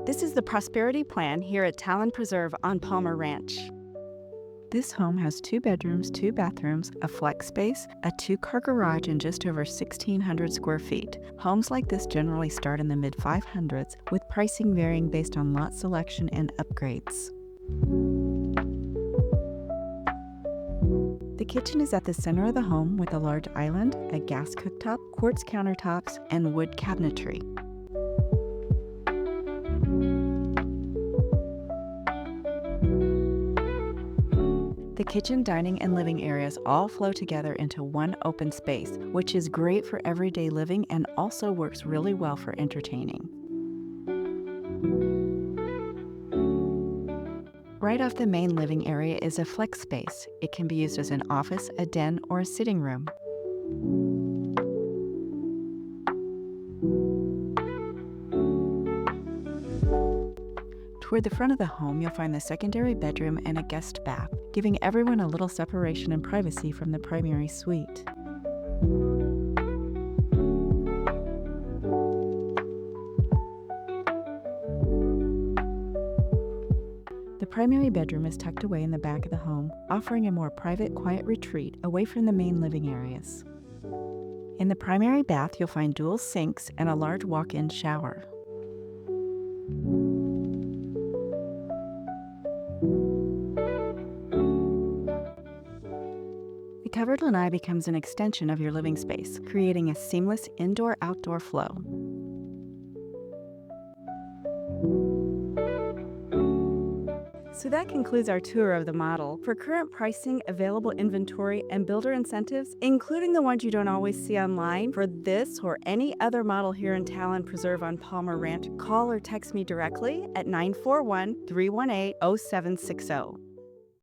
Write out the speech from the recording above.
This is the Prosperity Plan here at Talon Preserve on Palmer Ranch. This home has 2 bedrooms, 2 bathrooms, a flex space, a 2-car garage, and just over 1,600 square feet. Homes like this generally start in the mid-500s, with pricing varying based on lot selection and upgrades. The kitchen is at the center of the home with a large island, a gas cooktop, quartz countertops, and wood cabinetry. The kitchen, dining, and living areas all flow together into one open space, which is great for everyday living and also works really well for entertaining. Right off the main living area is a flex space. It can be used as an office, a den, or a sitting room. Toward the front of the home, you'll find the secondary bedroom and a guest bath, giving everyone a little separation and privacy from the primary suite. The primary bedroom is tucked away in the back of the home, offering a more private, quiet retreat away from the main living areas. In the primary bath, you'll find dual sinks and a large walk-in shower. The covered lanai becomes an extension of your living space, creating a seamless indoor-outdoor flow. So that concludes our tour of the model. For current pricing, available inventory, and builder incentives, including the ones you don't always see online, for this or any other model here in Talon Preserve on Palmer Ranch, call or text me directly at 941-318-0760.